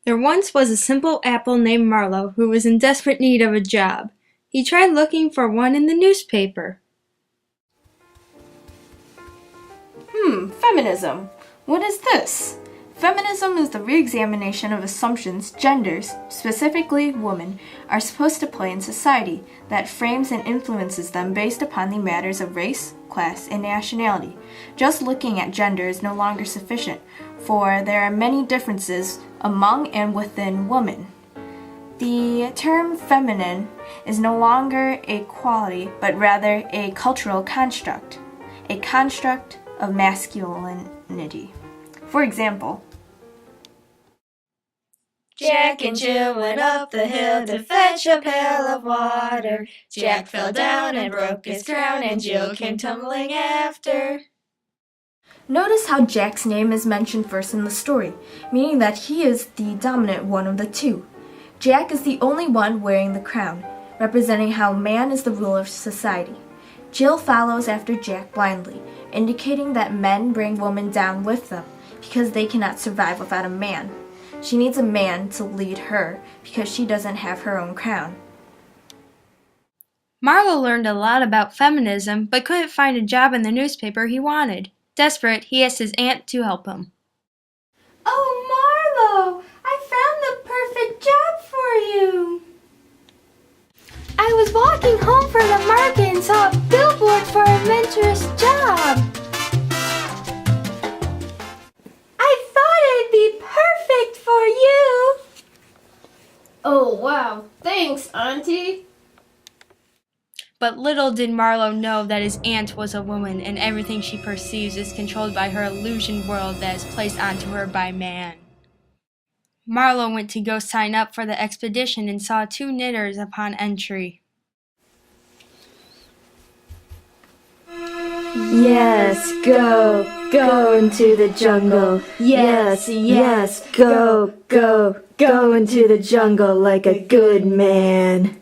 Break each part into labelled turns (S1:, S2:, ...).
S1: There once was a simple apple named Marlowe who was in desperate need of a job. He tried looking for one in the newspaper.
S2: Feminism. What is this? Feminism is the re-examination of assumptions genders, specifically women, are supposed to play in society that frames and influences them based upon the matters of race, class, and nationality. Just looking at gender is no longer sufficient, for there are many differences among and within women. The term feminine is no longer a quality, but rather a cultural construct, a construct of masculinity. For example,
S3: Jack and Jill went up the hill to fetch a pail of water. Jack fell down and broke his crown, and Jill came tumbling after.
S2: notice how Jack's name is mentioned first in the story, meaning that he is the dominant one of the two. Jack is the only one wearing the crown, representing how man is the ruler of society. Jill follows after Jack blindly, indicating that men bring women down with them because they cannot survive without a man. She needs a man to lead her because she doesn't have her own crown.
S1: Marlowe learned a lot about feminism, but couldn't find a job in the newspaper he wanted. Desperate, he asked his aunt to help him.
S3: Oh, Marlowe, I found the perfect job for you. I was walking home from the market and saw a billboard for a adventurous job. I thought it'd be perfect for you. Oh, wow. Thanks, Auntie.
S1: But little did Marlowe know that his aunt was a woman, and everything she perceives is controlled by her illusion world that is placed onto her by man. Marlowe went to go sign up for the expedition and saw two knitters upon entry.
S4: Yes, go into the jungle. Yes, go into the jungle like a good man.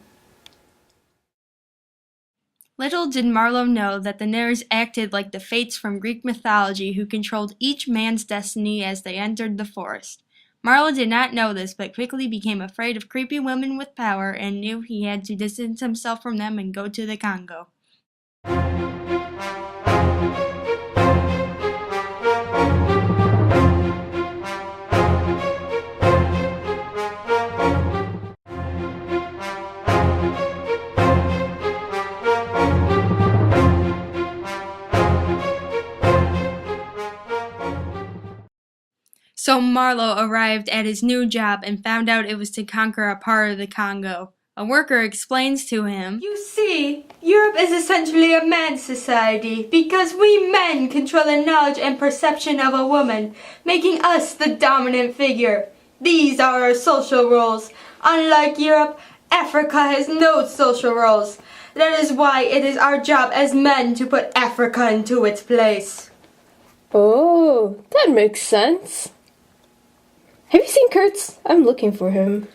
S1: Little did Marlowe know that the knitters acted like the fates from Greek mythology who controlled each man's destiny as they entered the forest. Marlowe did not know this, but quickly became afraid of creepy women with power and knew he had to distance himself from them and go to the Congo. So Marlowe arrived at his new job and found out it was to conquer a part of the Congo. A worker explains to him,
S5: You see, Europe is essentially a man's society because we men control the knowledge and perception of a woman, making us the dominant figure. These are our social roles. Unlike Europe, Africa has no social roles. That is why it is our job as men to put Africa into its place.
S6: Oh, that makes sense. Have you seen Kurtz? I'm looking for him.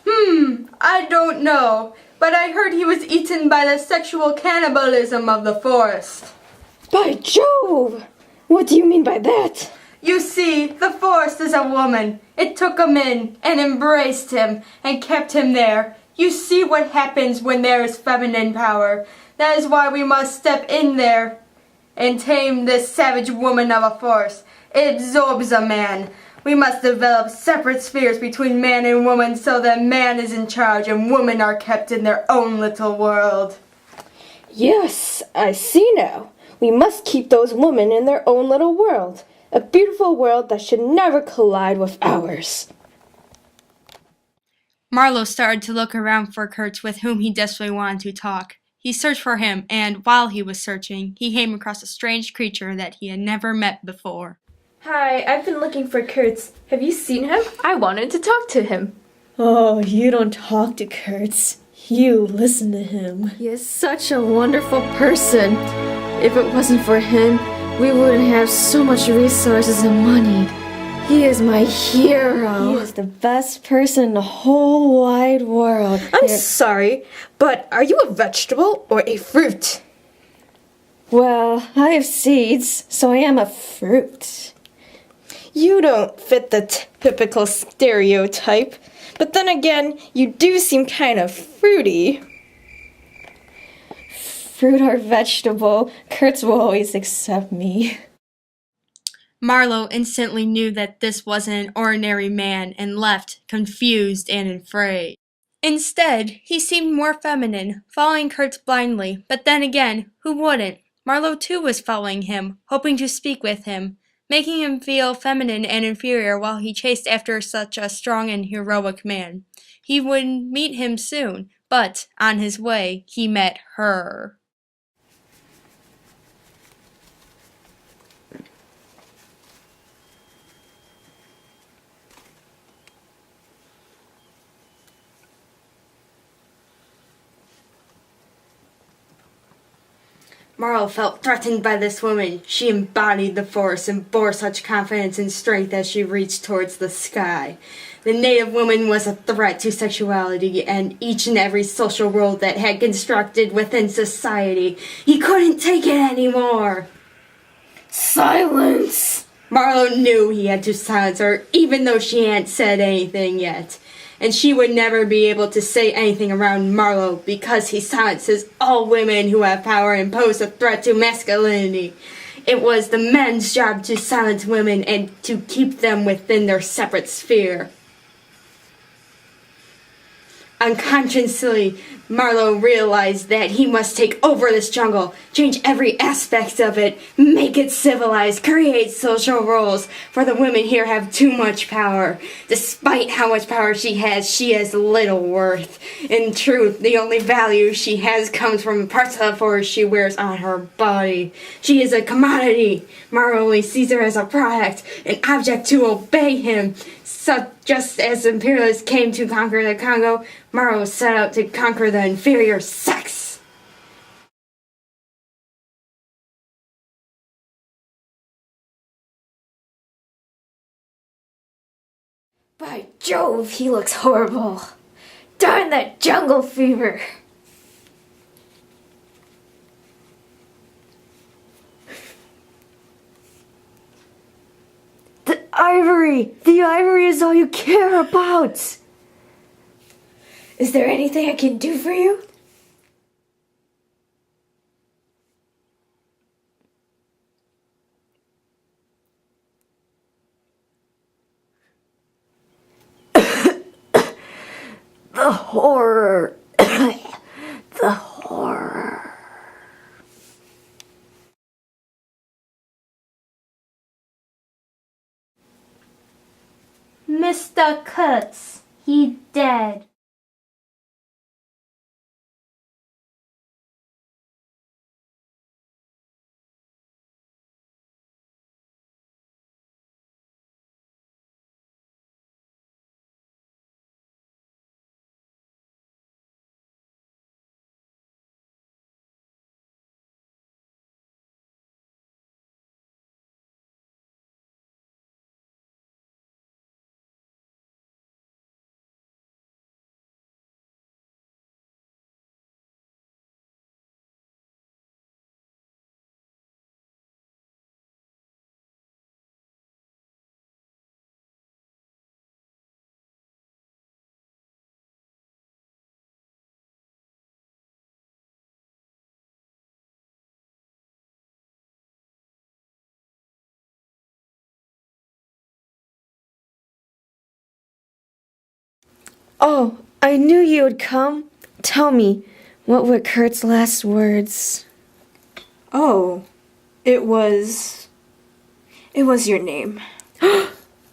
S5: I don't know, but I heard he was eaten by the sexual cannibalism of the forest.
S6: By Jove! What do you mean by that?
S5: You see, the forest is a woman. It took him in and embraced him and kept him there. You see what happens when there is feminine power. That is why we must step in there and tame this savage woman of a forest. It absorbs a man. We must develop separate spheres between man and woman so that man is in charge and women are kept in their own little world.
S6: Yes, I see now. We must keep those women in their own little world. A beautiful world that should never collide with ours.
S1: Marlowe started to look around for Kurtz, with whom he desperately wanted to talk. He searched for him, and while he was searching, he came across a strange creature that he had never met before.
S2: Hi, I've been looking for Kurtz. Have you seen him? I wanted to talk to him.
S4: Oh, you don't talk to Kurtz. You listen to him.
S6: He is such a wonderful person. If it wasn't for him, we wouldn't have so much resources and money. He is my hero.
S4: He is the best person in the whole wide world.
S6: I'm sorry, but are you a vegetable or a fruit?
S4: Well, I have seeds, so I am a fruit.
S6: You don't fit the typical stereotype. But then again, you do seem kind of fruity. Fruit or vegetable, Kurtz will always accept me.
S1: Marlowe instantly knew that this wasn't an ordinary man and left, confused and afraid. Instead, he seemed more feminine, following Kurtz blindly, but then again, who wouldn't? Marlowe too was following him, hoping to speak with him, making him feel feminine and inferior while he chased after such a strong and heroic man. He would meet him soon, but, on his way, he met her. Marlowe felt threatened by this woman. She embodied the force and bore such confidence and strength as she reached towards the sky. The native woman was a threat to sexuality and each and every social role that had constructed within society. He couldn't take it anymore.
S6: Silence!
S1: Marlowe knew he had to silence her, even though she hadn't said anything yet. And she would never be able to say anything around Marlowe because he silences all women who have power and pose a threat to masculinity. It was the men's job to silence women and to keep them within their separate sphere. Unconsciously, Marlowe realized that he must take over this jungle, change every aspect of it, make it civilized, create social roles, for the women here have too much power. Despite how much power she has little worth. In truth, the only value she has comes from the parts of the forest she wears on her body. She is a commodity. Marlowe only sees her as a product, an object to obey him. So just as the imperialists came to conquer the Congo, Marlowe set out to conquer the inferior sex.
S6: By Jove, he looks horrible. Darn that jungle fever. The ivory is all you care about. Is there anything I can do for you? The horror. The horror.
S3: Mr. Kurtz, he dead.
S4: Oh, I knew you would come. Tell me, what were Kurt's last words?
S2: Oh, it was your name.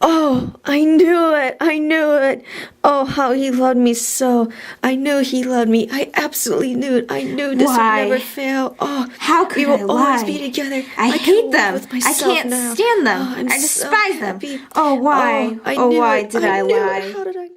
S4: Oh, I knew it. I knew it. Oh, how he loved me so. I knew he loved me. I absolutely knew it. I knew this
S2: Why?
S4: would never fail. Oh,
S2: How could
S4: we
S2: I
S4: will always
S2: lie?
S4: be together.
S2: I
S4: can
S2: hate
S4: live
S2: them.
S4: with
S2: I
S4: myself
S2: can't
S4: now.
S2: stand them.
S4: Oh, I'm
S2: I
S4: so
S2: despise them.
S4: happy.
S2: Oh, why?
S4: I
S2: Oh,
S4: knew
S2: why
S4: it.
S2: did I
S4: knew
S2: lie?
S4: It. How did I?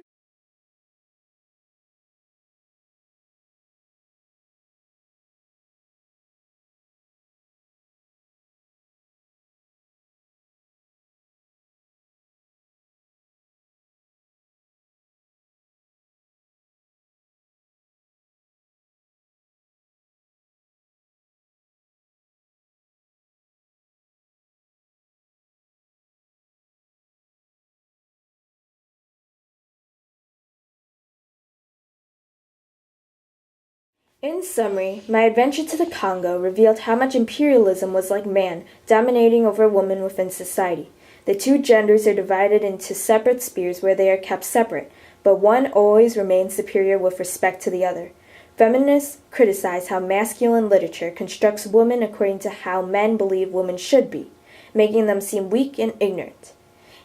S6: In summary, my adventure to the Congo revealed how much imperialism was like man, dominating over women within society. The two genders are divided into separate spheres where they are kept separate, but one always remains superior with respect to the other. Feminists criticize how masculine literature constructs women according to how men believe women should be, making them seem weak and ignorant.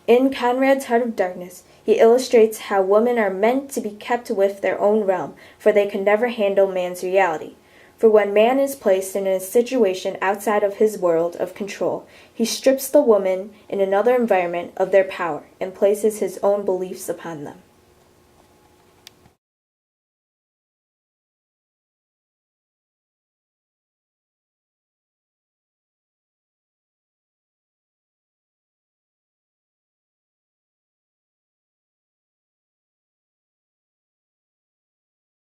S6: In Conrad's Heart of Darkness, he illustrates how women are meant to be kept with their own realm, for they can never handle man's reality. For when man is placed in a situation outside of his world of control, he strips the woman in another environment of their power and places his own beliefs upon them.